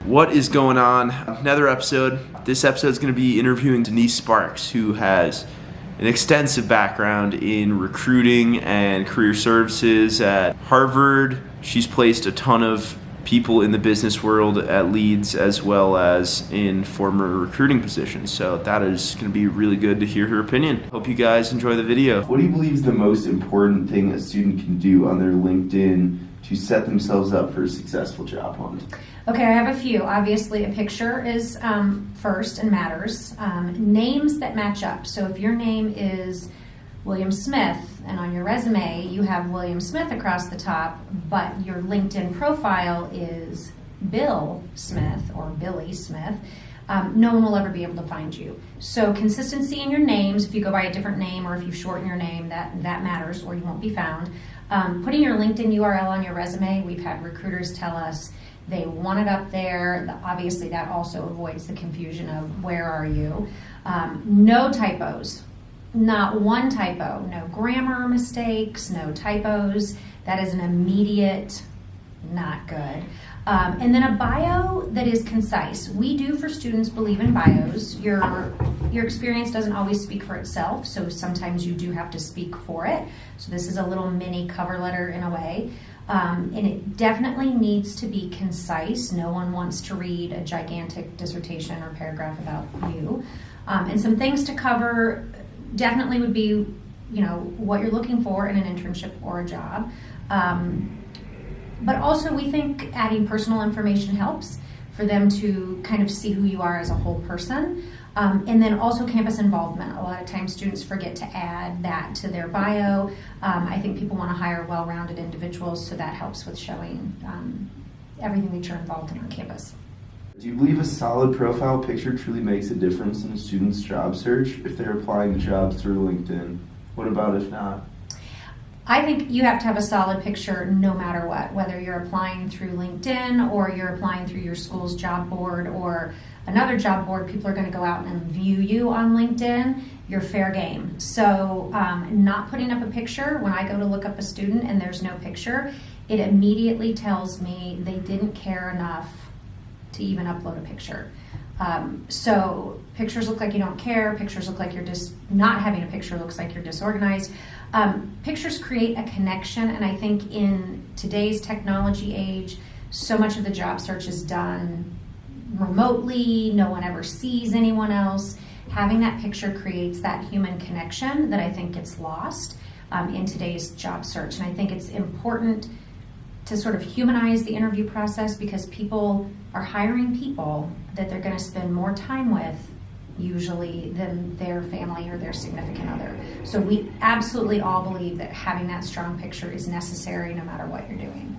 What is going on? Another episode. This episode is going to be interviewing Denise Sparks, who has an extensive background in recruiting and career services at Harvard. She's placed a ton of people in the business world at Leeds as well as in former recruiting positions. So that is going to be really good to hear her opinion. Hope you guys enjoy the video. What do you believe is the most important thing a student can do on their LinkedIn to set themselves up for a successful job hunt? Okay, I have a few. Obviously, a picture is first and matters. Names that match up. So if your name is William Smith and on your resume you have William Smith across the top, but your LinkedIn profile is Bill Smith or Billy Smith, no one will ever be able to find you. So consistency in your names. If you go by a different name or if you shorten your name, that matters, or you won't be found. Putting your LinkedIn URL on your resume, we've had recruiters tell us they want it up there. Obviously, that also avoids the confusion of where are you. No typos, not one typo, no grammar mistakes, no typos. That is an immediate not good. And then a bio that is concise. We do, for students, believe in bios. Your experience doesn't always speak for itself, so sometimes you do have to speak for it. So this is a little mini cover letter in a way. And it definitely needs to be concise. No one wants to read a gigantic dissertation or paragraph about you. And some things to cover definitely would be, what you're looking for in an internship or a job. But also we think adding personal information helps for them to kind of see who you are as a whole person. And then also campus involvement. A lot of times students forget to add that to their bio. I think people want to hire well-rounded individuals, so that helps with showing everything that you're involved in on campus. Do you believe a solid profile picture truly makes a difference in a student's job search if they're applying to jobs through LinkedIn? What about if not? I think you have to have a solid picture no matter what, whether you're applying through LinkedIn or you're applying through your school's job board or another job board. People are going to go out and view you on LinkedIn. You're fair game. So not putting up a picture, when I go to look up a student and there's no picture, it immediately tells me they didn't care enough to even upload a picture. So pictures look like you don't care. Pictures look like you're just not having a picture looks like you're disorganized. Pictures create a connection, and I think in today's technology age, so much of the job search is done remotely. No one ever sees anyone else. Having that picture creates that human connection that I think gets lost in today's job search. And I think it's important to sort of humanize the interview process, because people are hiring people that they're going to spend more time with usually than their family or their significant other. So we absolutely all believe that having that strong picture is necessary no matter what you're doing.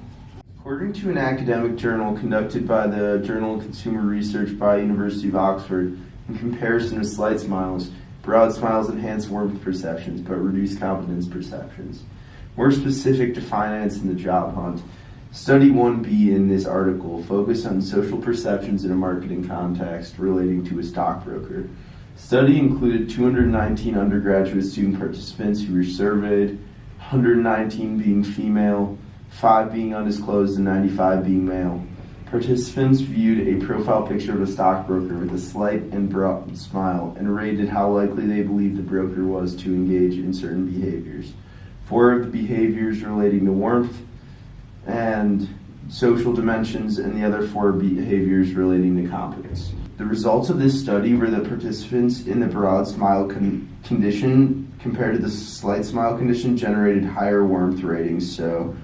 According to an academic journal conducted by the Journal of Consumer Research by University of Oxford, in comparison to slight smiles, broad smiles enhance warmth perceptions but reduce competence perceptions. More specific to finance and the job hunt, Study 1B in this article focused on social perceptions in a marketing context relating to a stockbroker. Study included 219 undergraduate student participants who were surveyed, 119 being female, 5 being undisclosed, and 95 being male. Participants viewed a profile picture of a stockbroker with a slight and broad smile and rated how likely they believed the broker was to engage in certain behaviors. 4 of the behaviors relating to warmth and social dimensions, and the other 4 behaviors relating to competence. The results of this study were that participants in the broad smile condition compared to the slight smile condition generated higher warmth ratings. So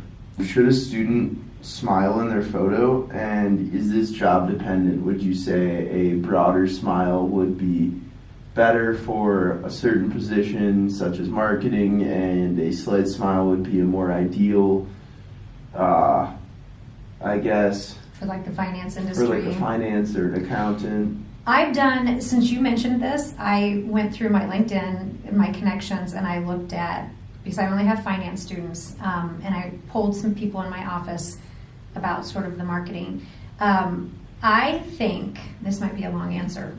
should a student smile in their photo, and is this job dependent? Would you say a broader smile would be better for a certain position such as marketing, and a slight smile would be a more ideal, I guess, for like the finance industry? For like a finance or an accountant. I've done, since you mentioned this, I went through my LinkedIn and my connections, and I looked at, because I only have finance students, and I polled some people in my office about sort of the marketing. I think, this might be a long answer,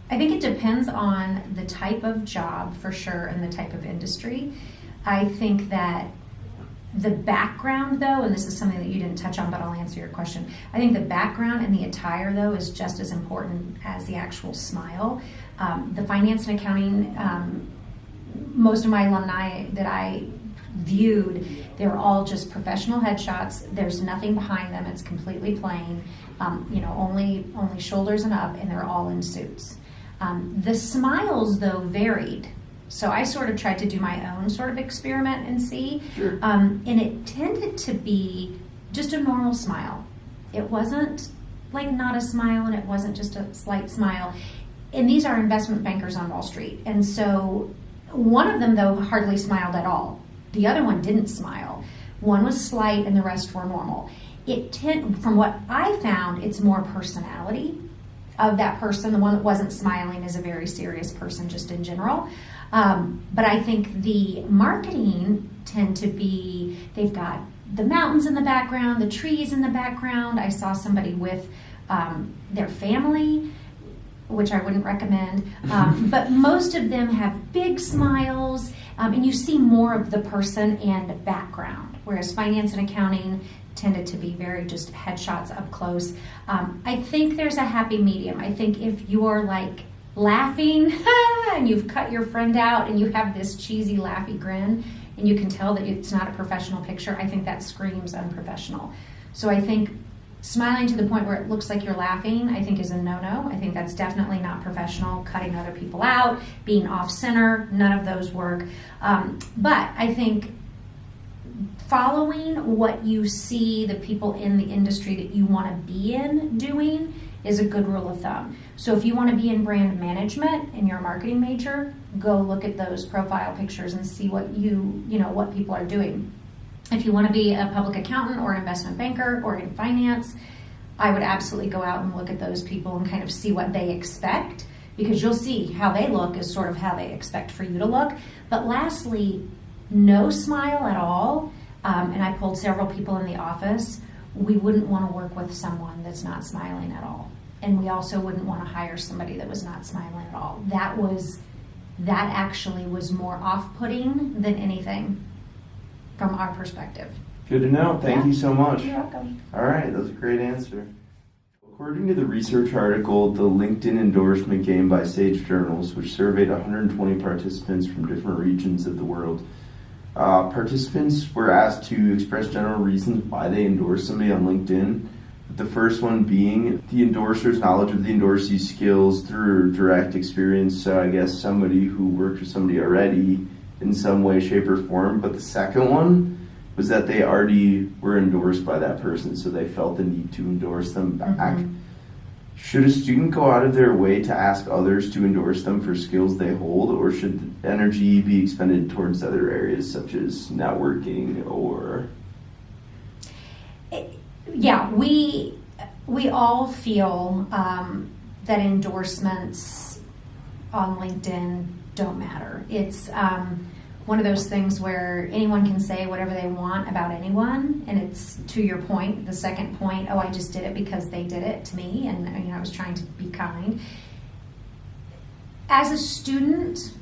I think it depends on the type of job for sure and the type of industry. I think that The background, though, and this is something that you didn't touch on, but I'll answer your question. I think the background and the attire, though, is just as important as the actual smile. The finance and accounting, most of my alumni that I viewed, they're all just professional headshots. There's nothing behind them. It's completely plain. Only shoulders and up, and they're all in suits. The smiles, though, varied. So I sort of tried to do my own sort of experiment and see. Sure. And it tended to be just a normal smile. It wasn't like not a smile, and it wasn't just a slight smile. And these are investment bankers on Wall Street. And so one of them, though, hardly smiled at all. The other one didn't smile. One was slight and the rest were normal. From what I found, it's more personality of that person. The one that wasn't smiling is a very serious person just in general. But I think the marketing tend to be, they've got the mountains in the background, the trees in the background. I saw somebody with their family, which I wouldn't recommend. But most of them have big smiles, and you see more of the person and background, whereas finance and accounting tended to be very just headshots up close. I think there's a happy medium. I think if you're like laughing and you've cut your friend out and you have this cheesy laughy grin and you can tell that it's not a professional picture, I think that screams unprofessional. So I think smiling to the point where it looks like you're laughing, I think is a no-no. I think that's definitely not professional. Cutting other people out, being off-center, none of those work. But I think following what you see the people in the industry that you want to be in doing is a good rule of thumb. So if you want to be in brand management and you're a marketing major, go look at those profile pictures and see what what people are doing. If you want to be a public accountant or an investment banker or in finance, I would absolutely go out and look at those people and kind of see what they expect, because you'll see how they look is sort of how they expect for you to look. But lastly, no smile at all. And I pulled several people in the office. We wouldn't want to work with someone that's not smiling at all. And we also wouldn't want to hire somebody that was not smiling at all. That actually was more off-putting than anything from our perspective. Good to know. Thank you so much. You're welcome. All right, that was a great answer. According to the research article, The LinkedIn Endorsement Game by Sage Journals, which surveyed 120 participants from different regions of the world, participants were asked to express general reasons why they endorse somebody on LinkedIn. The first one being the endorser's knowledge of the endorsee's skills through direct experience. So I guess somebody who worked with somebody already in some way, shape, or form. But the second one was that they already were endorsed by that person, so they felt the need to endorse them back. Mm-hmm. Should a student go out of their way to ask others to endorse them for skills they hold, or should the energy be expended towards other areas such as networking or... Yeah, we all feel that endorsements on LinkedIn don't matter. It's one of those things where anyone can say whatever they want about anyone, and it's to your point, the second point, I just did it because they did it to me, and I was trying to be kind. As a student,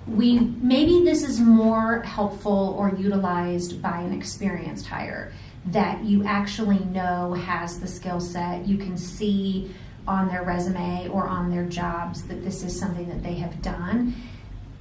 maybe this is more helpful or utilized by an experienced hire that you actually know has the skill set. You can see on their resume or on their jobs that this is something that they have done.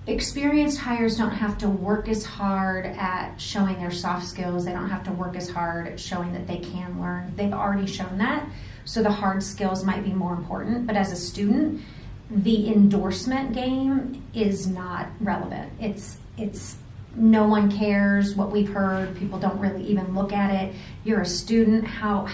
Experienced hires don't have to work as hard at showing their soft skills. They don't have to work as hard at showing that they can learn. They've already shown that, so the hard skills might be more important. But as a student, the endorsement game is not relevant. It's no one cares what we've heard. People don't really even look at it. You're a student. How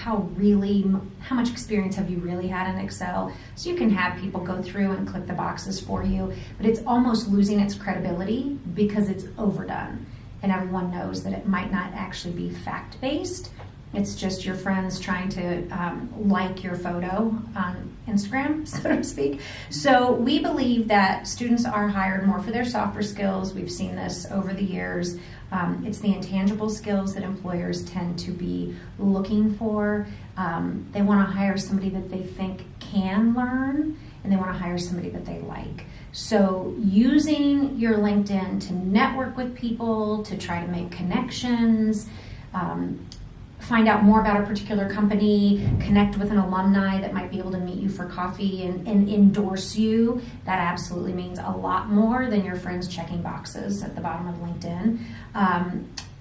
much experience have you really had in Excel? So you can have people go through and click the boxes for you, but it's almost losing its credibility because it's overdone. And everyone knows that it might not actually be fact-based. It's just your friends trying to like your photo on Instagram, so to speak. So we believe that students are hired more for their softer skills. We've seen this over the years. It's the intangible skills that employers tend to be looking for. They want to hire somebody that they think can learn, and they want to hire somebody that they like. So using your LinkedIn to network with people, to try to make connections, find out more about a particular company, connect with an alumni that might be able to meet you for coffee and endorse you. That absolutely means a lot more than your friends checking boxes at the bottom of LinkedIn.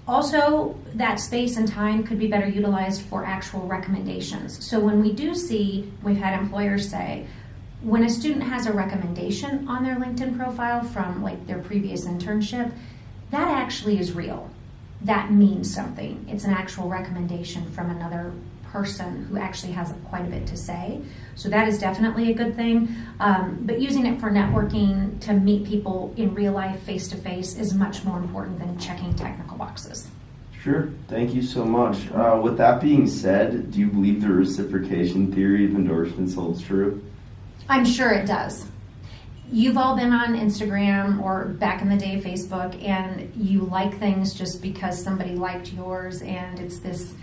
Also, that space and time could be better utilized for actual recommendations. So when we do see, we've had employers say, when a student has a recommendation on their LinkedIn profile from like their previous internship, that actually is real. That means something. It's an actual recommendation from another person who actually has quite a bit to say. So that is definitely a good thing. But using it for networking to meet people in real life, face to face, is much more important than checking technical boxes. Sure. Thank you so much. With that being said, do you believe the reciprocation theory of endorsements holds true? I'm sure it does. You've all been on Instagram or back in the day Facebook, and you like things just because somebody liked yours, and it's this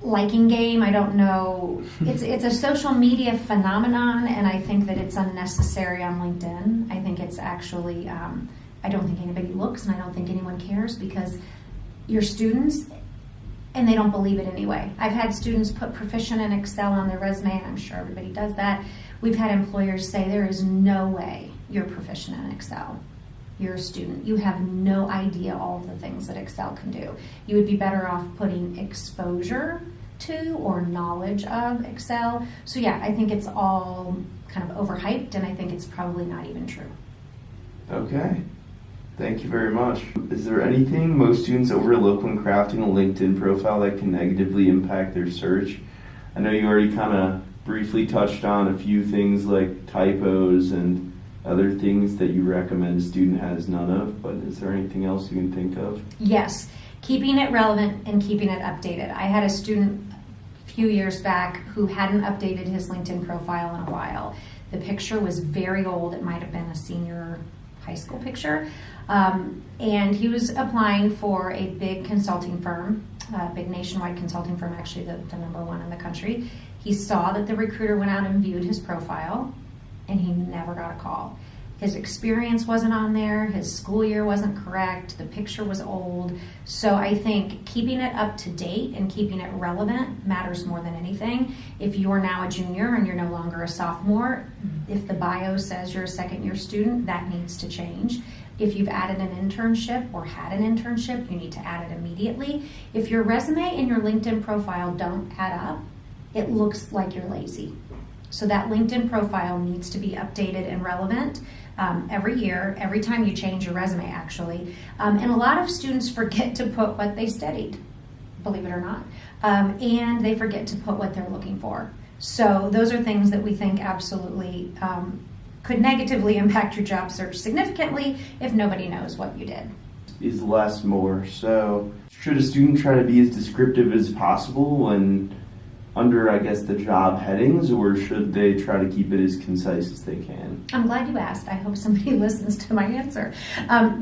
liking game. I don't know. It's a social media phenomenon, and I think that it's unnecessary on LinkedIn. I think it's actually, I don't think anybody looks, and I don't think anyone cares, because your students, and they don't believe it anyway. I've had students put proficient in Excel on their resume, and I'm sure everybody does that. We've had employers say there is no way you're proficient in Excel. You're a student. You have no idea all of the things that Excel can do. You would be better off putting exposure to or knowledge of Excel. So yeah, I think it's all kind of overhyped, and I think it's probably not even true. Okay. Thank you very much. Is there anything most students overlook when crafting a LinkedIn profile that can negatively impact their search? I know you already kind of briefly touched on a few things like typos and other things that you recommend a student has none of, but is there anything else you can think of? Yes, keeping it relevant and keeping it updated. I had a student a few years back who hadn't updated his LinkedIn profile in a while. The picture was very old. It might have been a senior high school picture. And he was applying for a big consulting firm, a big nationwide consulting firm, actually the number one in the country. He saw that the recruiter went out and viewed his profile, and he never got a call. His experience wasn't on there, his school year wasn't correct, the picture was old. So I think keeping it up to date and keeping it relevant matters more than anything. If you are now a junior and you're no longer a sophomore, if the bio says you're a second year student, that needs to change. If you've added an internship or had an internship, you need to add it immediately. If your resume and your LinkedIn profile don't add up, it looks like you're lazy. So that LinkedIn profile needs to be updated and relevant every year, every time you change your resume, actually. And a lot of students forget to put what they studied, believe it or not, and they forget to put what they're looking for. So those are things that we think absolutely could negatively impact your job search significantly if nobody knows what you did. Is less more. So should a student try to be as descriptive as possible when under, I guess, the job headings, or should they try to keep it as concise as they can? I'm glad you asked. I hope somebody listens to my answer.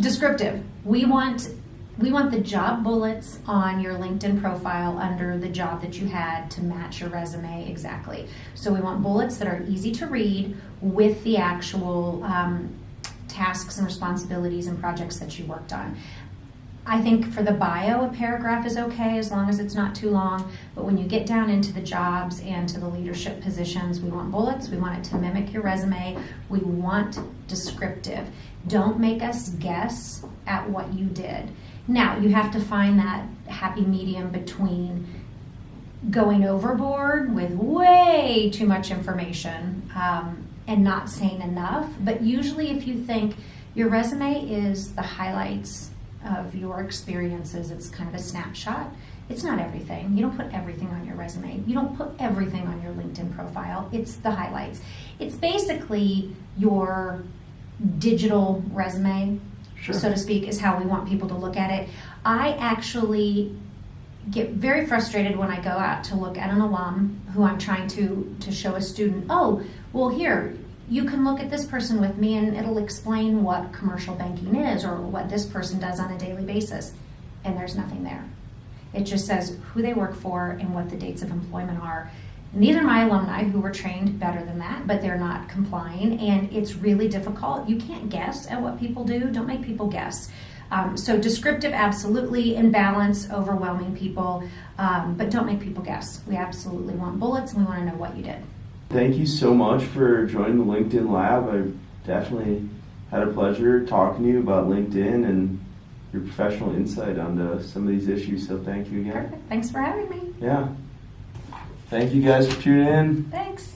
Descriptive. We want the job bullets on your LinkedIn profile under the job that you had to match your resume exactly. So we want bullets that are easy to read with the actual tasks and responsibilities and projects that you worked on. I think for the bio, a paragraph is okay as long as it's not too long. But when you get down into the jobs and to the leadership positions, we want bullets. We want it to mimic your resume. We want descriptive. Don't make us guess at what you did. Now, you have to find that happy medium between going overboard with way too much information and not saying enough. But usually if you think your resume is the highlights of your experiences, it's kind of a snapshot. It's not everything. You don't put everything on your resume. You don't put everything on your LinkedIn profile. It's the highlights. It's basically your digital resume, sure, so to speak, is how we want people to look at it. I actually get very frustrated when I go out to look at an alum who I'm trying to show a student, oh, well, here, you can look at this person with me and it'll explain what commercial banking is or what this person does on a daily basis. And there's nothing there. It just says who they work for and what the dates of employment are. And these are my alumni who were trained better than that, but they're not complying, and it's really difficult. You can't guess at what people do. Don't make people guess. So descriptive, absolutely. In balance, overwhelming people, but don't make people guess. We absolutely want bullets, and we want to know what you did. Thank you so much for joining the LinkedIn Lab. I definitely had a pleasure talking to you about LinkedIn and your professional insight onto some of these issues, so thank you again. Perfect. Thanks for having me. Yeah. Thank you guys for tuning in. Thanks.